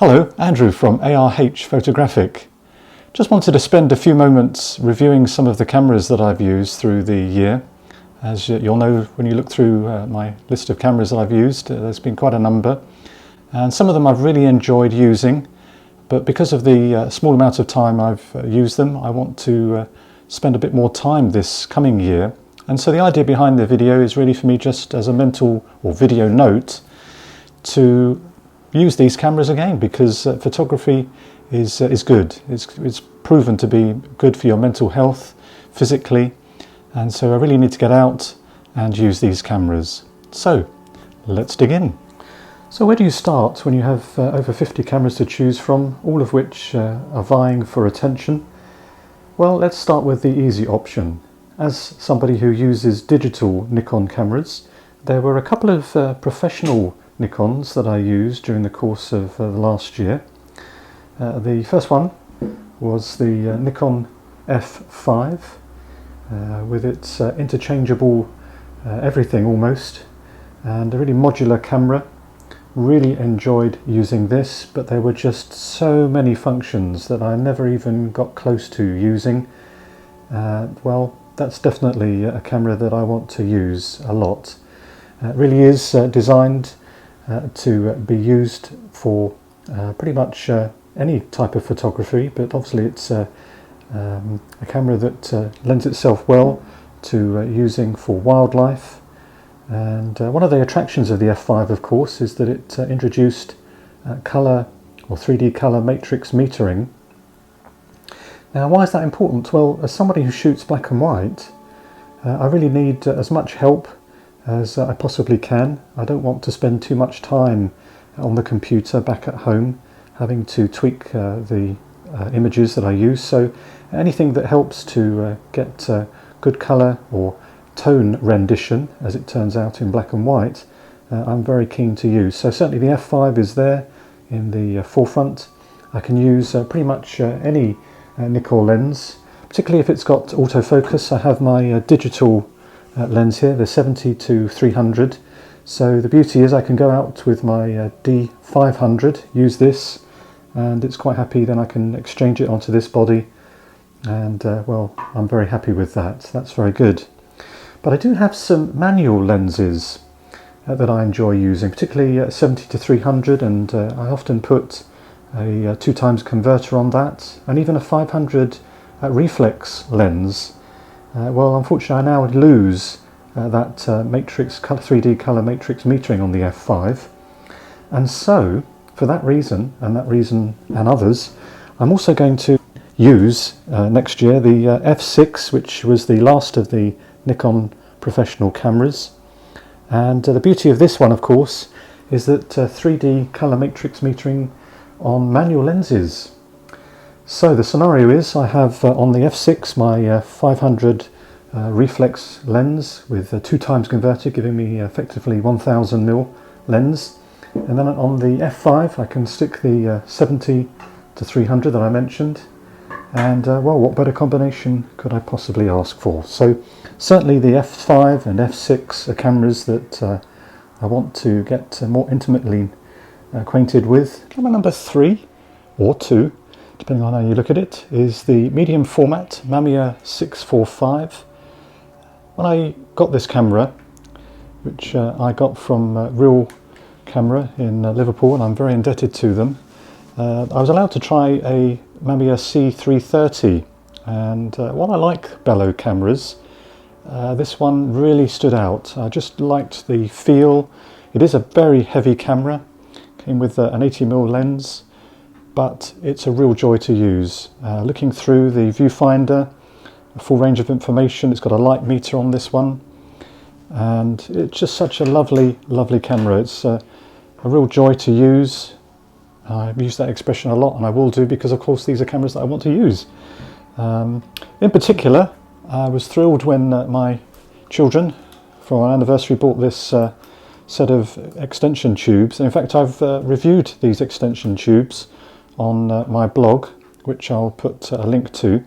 Hello, Andrew from ARH Photographic. Just wanted to spend a few moments reviewing some of the cameras that I've used through the year. As you'll know when you look through my list of cameras that I've used, there's been quite a number. And some of them I've really enjoyed using, but because of the small amount of time I've used them, I want to spend a bit more time this coming year. And so the idea behind the video is really for me just as a mental or video note to use these cameras again, because photography is good. It's proven to be good for your mental health physically, and so I really need to get out and use these cameras. So let's dig in. So where do you start when you have over 50 cameras to choose from, all of which are vying for attention? Well, let's start with the easy option. As somebody who uses digital Nikon cameras, there were a couple of professional Nikons that I used during the course of the last year. The first one was the Nikon F5 with its interchangeable everything almost, and a really modular camera. Really enjoyed using this, but there were just so many functions that I never even got close to using. Well, that's definitely a camera that I want to use a lot. It really is designed to be used for pretty much any type of photography, but obviously it's a camera that lends itself well to using for wildlife. And one of the attractions of the F5, of course, is that it introduced colour or 3D colour matrix metering. Now, why is that important? Well, as somebody who shoots black and white, I really need as much help as I possibly can. I don't want to spend too much time on the computer back at home having to tweak the images that I use. So anything that helps to get good colour or tone rendition, as it turns out in black and white, I'm very keen to use. So certainly the F5 is there in the forefront. I can use pretty much any Nikkor lens, particularly if it's got autofocus. I have my digital lens here, the 70-300. So the beauty is I can go out with my D500, use this, and it's quite happy. Then I can exchange it onto this body, and well, I'm very happy with that. That's very good. But I do have some manual lenses that I enjoy using, particularly 70-300, and I often put a 2x converter on that, and even a 500 reflex lens. Well, unfortunately I now lose that matrix 3D colour matrix metering on the F5, and so for that reason and others, I'm also going to use next year the F6, which was the last of the Nikon professional cameras. And the beauty of this one, of course, is that 3D colour matrix metering on manual lenses. So the scenario is I have on the F6 my 500 reflex lens with a 2x converter, giving me effectively 1000mm lens, and then on the F5 I can stick the 70-300 that I mentioned, and well, what better combination could I possibly ask for? So certainly the F5 and F6 are cameras that I want to get more intimately acquainted with. Camera number 3 or 2, depending on how you look at it, is the medium format Mamiya 645. When I got this camera, which I got from Real Camera in Liverpool, and I'm very indebted to them, I was allowed to try a Mamiya C330, and while I like bellow cameras, this one really stood out. I just liked the feel. It is a very heavy camera, came with an 80mm lens, but it's a real joy to use. Looking through the viewfinder, a full range of information. It's got a light meter on this one, and it's just such a lovely camera. It's a real joy to use. I've used that expression a lot, and I will do, because of course these are cameras that I want to use. In particular, I was thrilled when my children for our anniversary bought this set of extension tubes. In fact, I've reviewed these extension tubes on my blog, which I'll put a link to.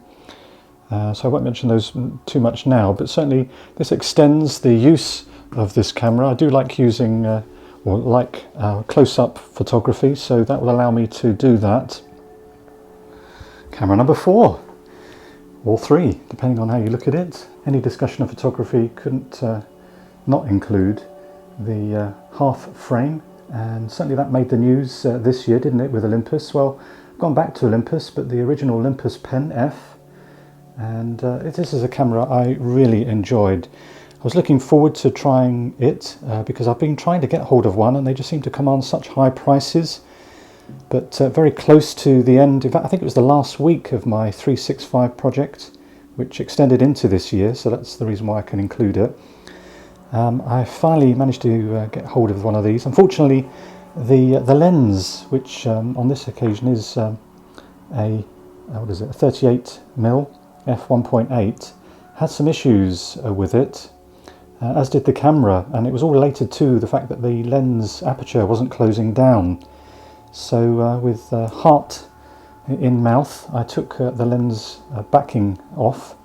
So I won't mention those too much now, but certainly this extends the use of this camera. I do like using or like close-up photography, so that will allow me to do that. Camera number 4, or 3, depending on how you look at it. Any discussion of photography couldn't not include the half frame, and certainly that made the news this year, didn't it, with Olympus? Well, I've gone back to Olympus, but the original Olympus Pen F, and this is a camera I really enjoyed. I was looking forward to trying it because I've been trying to get hold of one and they just seem to command such high prices. But very close to the end, in fact I think it was the last week of my 365 project, which extended into this year, so that's the reason why I can include it. I finally managed to get hold of one of these. Unfortunately, the lens, which on this occasion is a 38mm f1.8, had some issues with it, as did the camera, and it was all related to the fact that the lens aperture wasn't closing down. So with heart in mouth, I took the lens backing off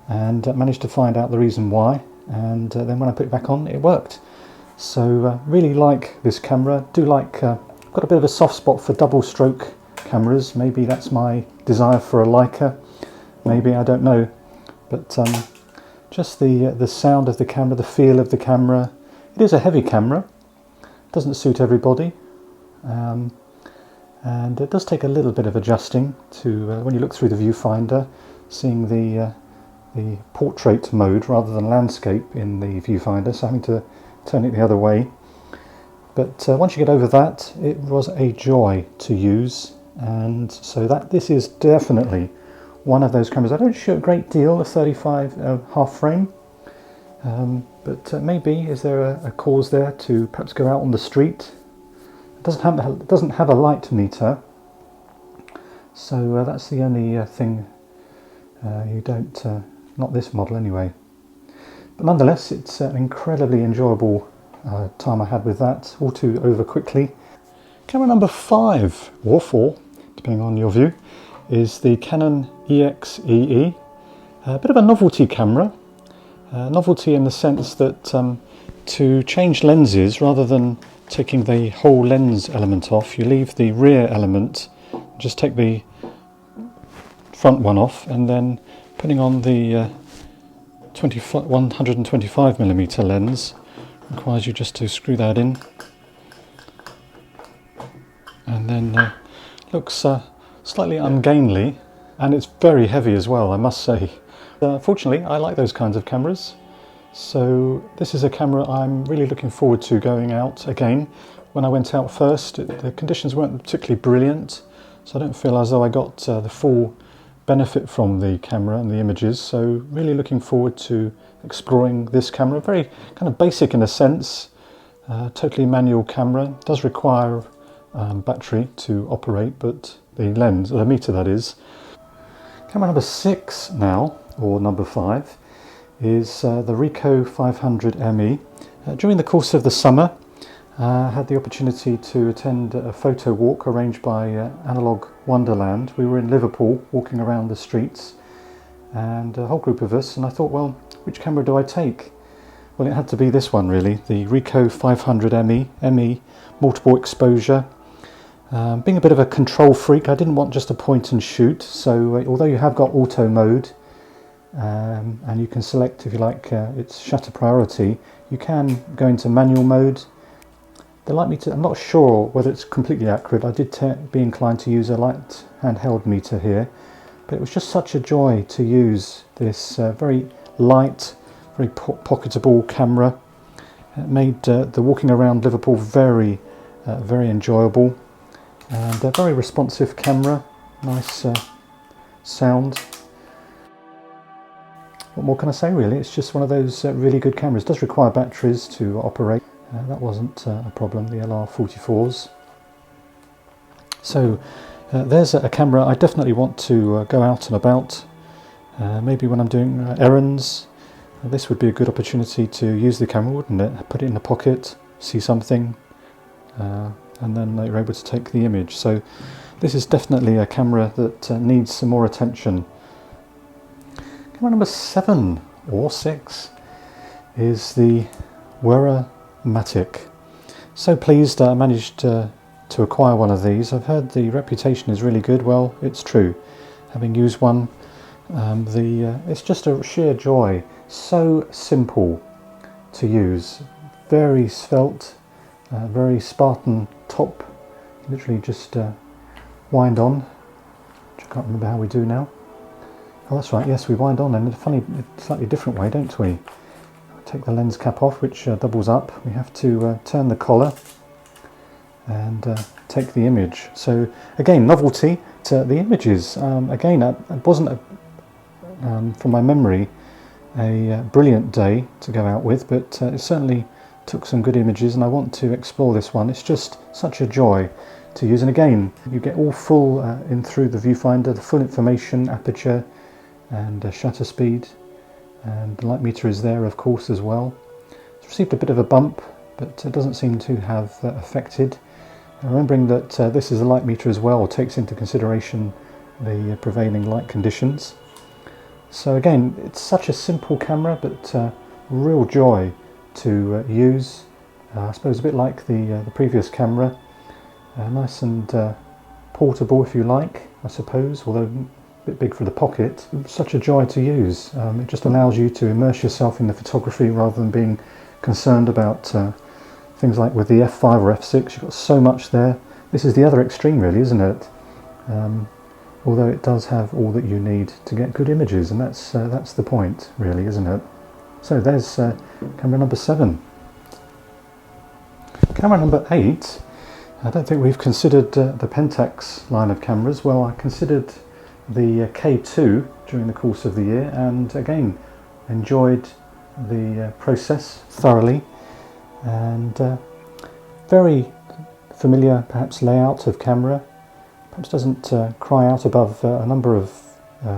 and managed to find out the reason why, and then when I put it back on, it worked. So really like this camera. I've got a bit of a soft spot for double stroke cameras. Maybe that's my desire for a Leica, maybe, I don't know. But just the sound of the camera, the feel of the camera. It is a heavy camera, doesn't suit everybody, and it does take a little bit of adjusting to when you look through the viewfinder, seeing the portrait mode rather than landscape in the viewfinder, so having to turn it the other way. But once you get over that, it was a joy to use, and so this is definitely one of those cameras. I don't shoot a great deal of 35 half frame, but maybe is there a cause there to perhaps go out on the street? It doesn't have a light meter, so that's the only thing you don't, not this model anyway. But nonetheless, it's an incredibly enjoyable time I had with that, all too over quickly. Camera number 5, or 4, depending on your view, is the Canon EX-EE. A bit of a novelty camera. Novelty in the sense that to change lenses, rather than taking the whole lens element off, you leave the rear element, just take the front one off, and then putting on the 125mm lens requires you just to screw that in, and then looks slightly ungainly, and it's very heavy as well, I must say. Fortunately, I like those kinds of cameras, so this is a camera I'm really looking forward to going out again. When I went out first, the conditions weren't particularly brilliant, so I don't feel as though I got the full benefit from the camera and the images, so really looking forward to exploring this camera. Very kind of basic in a sense, totally manual camera. It does require battery to operate, but the lens, the meter that is. Camera number 6 now, or number 5, is the Ricoh 500ME. During the course of the summer, I had the opportunity to attend a photo walk arranged by Analog Wonderland. We were in Liverpool walking around the streets, and a whole group of us, and I thought, well, which camera do I take? Well, it had to be this one really, the Ricoh 500ME, multiple exposure. Being a bit of a control freak, I didn't want just a point and shoot, so although you have got auto mode, and you can select, if you like, its shutter priority, you can go into manual mode. They like me to, I'm not sure whether it's completely accurate, I did be inclined to use a light handheld meter here, but it was just such a joy to use this very light, very pocketable camera. It made the walking around Liverpool very, very enjoyable, and a very responsive camera, nice sound. What more can I say really? It's just one of those really good cameras. It does require batteries to operate. That wasn't a problem, the LR44s. So there's a camera I definitely want to go out and about. Maybe when I'm doing errands, this would be a good opportunity to use the camera, wouldn't it? Put it in the pocket, see something, and then you're able to take the image. So this is definitely a camera that needs some more attention. Camera number 7 or 6 is the Wera Matic. So pleased I managed to acquire one of these. I've heard the reputation is really good. Well, it's true. Having used one, it's just a sheer joy. So simple to use, very svelte, very Spartan top. Literally just wind on, which I can't remember how we do now. Oh, that's right, yes, we wind on in a funny, slightly different way, don't we? Take the lens cap off, which doubles up. We have to turn the collar and take the image. So again, novelty to the images. Again, it wasn't, from my memory, a brilliant day to go out with, but it certainly took some good images, and I want to explore this one. It's just such a joy to use, and again, you get all full in through the viewfinder, the full information, aperture and shutter speed, and the light meter is there of course as well. It's received a bit of a bump, but it doesn't seem to have affected. And remembering that this is a light meter as well, takes into consideration the prevailing light conditions. So again, it's such a simple camera, but real joy to use. I suppose a bit like the previous camera, nice and portable if you like, I suppose, although a bit big for the pocket. Such a joy to use. It just allows you to immerse yourself in the photography rather than being concerned about things like with the f5 or f6. You've got so much there. This is the other extreme really, isn't it? Although it does have all that you need to get good images, and that's the point really, isn't it? So there's camera number 7. Camera number 8, I don't think we've considered the Pentax line of cameras. Well, I considered the K2 during the course of the year, and again enjoyed the process thoroughly, and very familiar perhaps layout of camera, perhaps doesn't cry out above a number of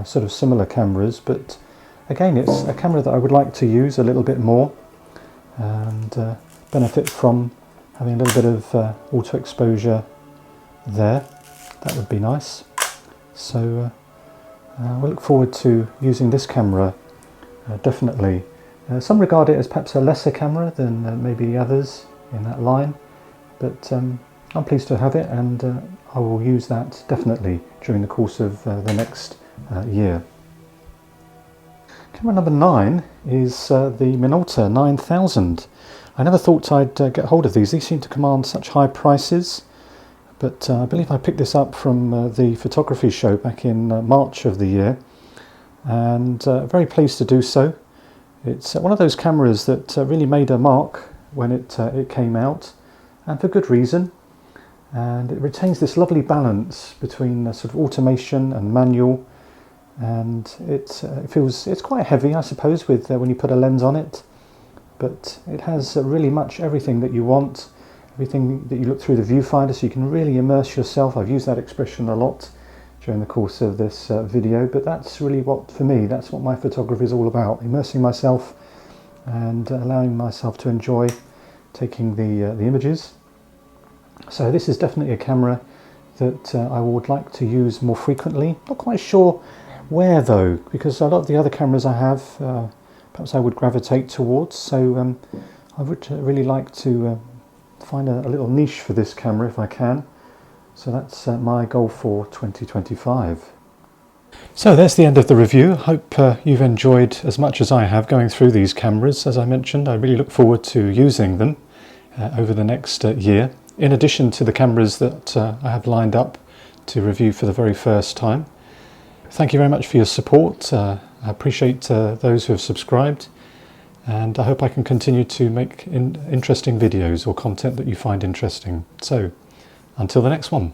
sort of similar cameras, but again it's a camera that I would like to use a little bit more and benefit from having a little bit of auto exposure there. That would be nice. So we'll look forward to using this camera definitely. Some regard it as perhaps a lesser camera than maybe others in that line, but I'm pleased to have it, and I will use that definitely during the course of the next year. Camera number 9 is the Minolta 9000. I never thought I'd get hold of these. These seem to command such high prices, but I believe I picked this up from the photography show back in March of the year, and very pleased to do so. It's one of those cameras that really made a mark when it came out, and for good reason. And it retains this lovely balance between sort of automation and manual, and it feels, it's quite heavy I suppose with when you put a lens on it, but it has really much everything that you want, everything that you look through the viewfinder, so you can really immerse yourself. I've used that expression a lot during the course of this video, but that's really what, for me, that's what my photography is all about, immersing myself and allowing myself to enjoy taking the images. So this is definitely a camera that I would like to use more frequently. Not quite sure where though, because a lot of the other cameras I have, perhaps I would gravitate towards. So I would really like to find a little niche for this camera if I can. So that's my goal for 2025. So there's the end of the review. Hope you've enjoyed as much as I have going through these cameras. As I mentioned, I really look forward to using them over the next year, in addition to the cameras that I have lined up to review for the very first time. Thank you very much for your support. I appreciate those who have subscribed, and I hope I can continue to make interesting videos or content that you find interesting. So until the next one.